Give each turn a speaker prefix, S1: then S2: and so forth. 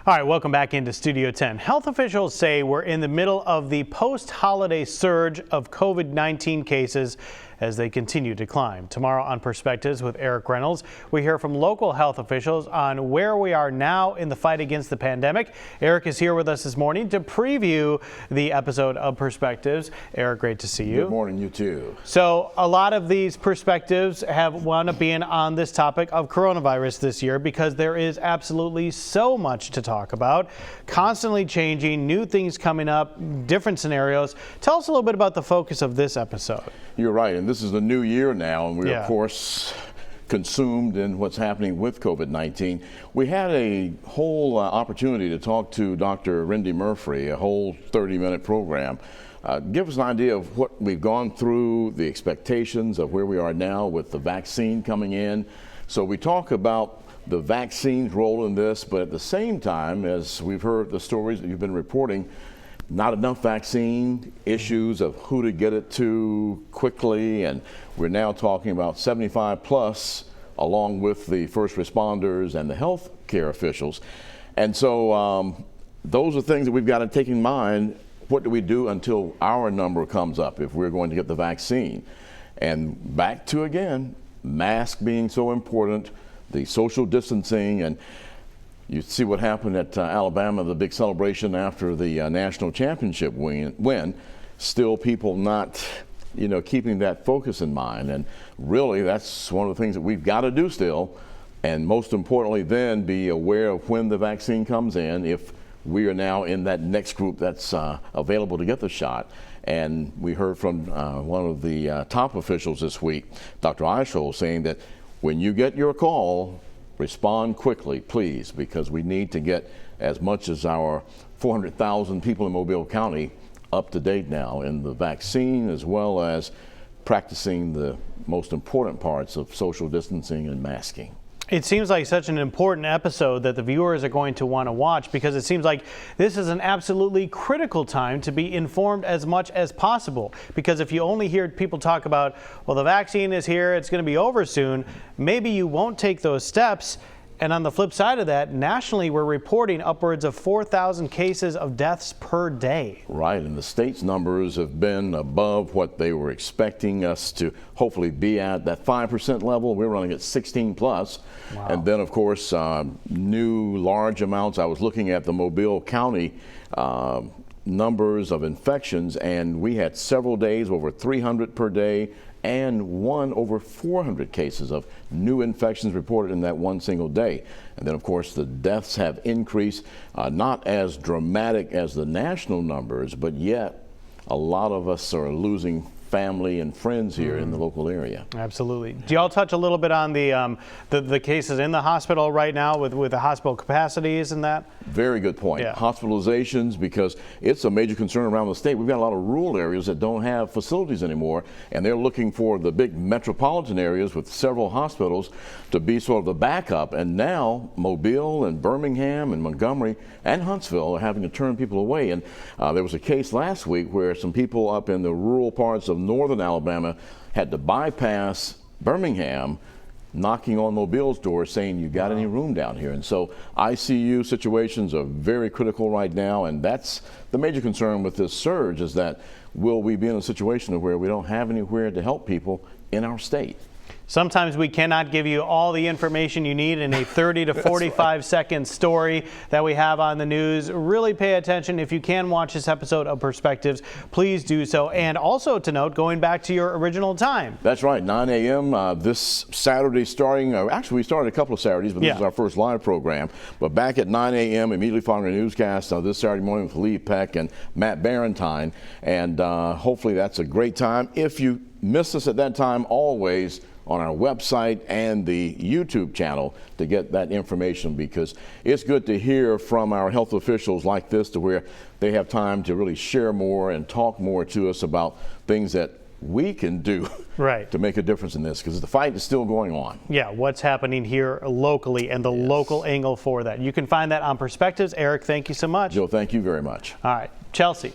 S1: All right, welcome back into Studio 10. Health officials say we're in the middle of the post-holiday surge of COVID-19 cases as they continue to climb. Tomorrow on Perspectives with Eric Reynolds, we hear from local health officials on where we are now in the fight against the pandemic. Eric is here with us this morning to preview the episode of Perspectives. Eric, great to see you.
S2: Good morning, you too.
S1: So a lot of these perspectives have wound up being on this topic of coronavirus this year because there is absolutely so much to talk about, constantly changing, new things coming up, different scenarios. Tell us a little bit about the focus of this episode.
S2: You're right, and this is the new year now, and we're of course consumed in what's happening with COVID-19. We had a whole opportunity to talk to Dr. Rindy Murphy, a whole 30-minute program. Give us an idea of what we've gone through, the expectations of where we are now with the vaccine coming in. So we talk about the vaccine's role in this, but at the same time, as we've heard the stories that you've been reporting, not enough vaccine, issues of who to get it to quickly, and we're now talking about 75 plus along with the first responders and the health care officials. And so those are things that we've got to take in mind. What do we do until our number comes up if we're going to get the vaccine? And back to, again, mask being so important, the social distancing, and you see what happened at Alabama, the big celebration after the national championship win. Still people not, keeping that focus in mind. And really, that's one of the things that we've got to do still. And most importantly, then be aware of when the vaccine comes in, if we are now in that next group that's available to get the shot. And we heard from one of the top officials this week, Dr. Eichel, saying that when you get your call, respond quickly, please, because we need to get as much as our 400,000 people in Mobile County up to date now in the vaccine, as well as practicing the most important parts of social distancing and masking.
S1: It seems like such an important episode that the viewers are going to want to watch, because it seems like this is an absolutely critical time to be informed as much as possible. Because if you only hear people talk about, well, the vaccine is here, it's going to be over soon, maybe you won't take those steps. And on the flip side of that, nationally, we're reporting upwards of 4,000 cases of deaths per day.
S2: Right, and the state's numbers have been above what they were expecting us to hopefully be at. That 5% level, we're running at 16 plus. Wow. And then, of course, new large amounts. I was looking at the Mobile County numbers of infections, and we had several days over 300 per day, and over 400 cases of new infections reported in that one single day. And then, of course, the deaths have increased, not as dramatic as the national numbers, but yet a lot of us are losing family and friends here in the local area.
S1: Absolutely. Do y'all touch a little bit on the cases in the hospital right now with the hospital capacities and that?
S2: Very good point.
S1: Yeah.
S2: Hospitalizations, because it's a major concern around the state. We've got a lot of rural areas that don't have facilities anymore, and they're looking for the big metropolitan areas with several hospitals to be sort of the backup. And now Mobile and Birmingham and Montgomery and Huntsville are having to turn people away. And there was a case last week where some people up in the rural parts of northern Alabama had to bypass Birmingham, knocking on Mobile's door saying, you got any room down here? And so ICU situations are very critical right now, and that's the major concern with this surge, is that will we be in a situation where we don't have anywhere to help people in our state?
S1: Sometimes we cannot give you all the information you need in a 30 to 45 second story that we have on the news. Really pay attention. If you can watch this episode of Perspectives, please do so. And also to note, going back to your original time.
S2: That's right, 9 a.m. This Saturday starting, actually we started a couple of Saturdays, but this is our first live program. But back at 9 a.m. immediately following our newscast this Saturday morning with Lee Peck and Matt Barentine. And hopefully that's a great time. If you miss us at that time, always on our website and the YouTube channel to get that information, because it's good to hear from our health officials like this, to where they have time to really share more and talk more to us about things that we can do to make a difference in this, because the fight is still going on.
S1: Yeah, what's happening here locally and the local angle for that. You can find that on Perspectives. Eric, thank you so much.
S2: Joe, thank you very much.
S1: All right, Chelsea.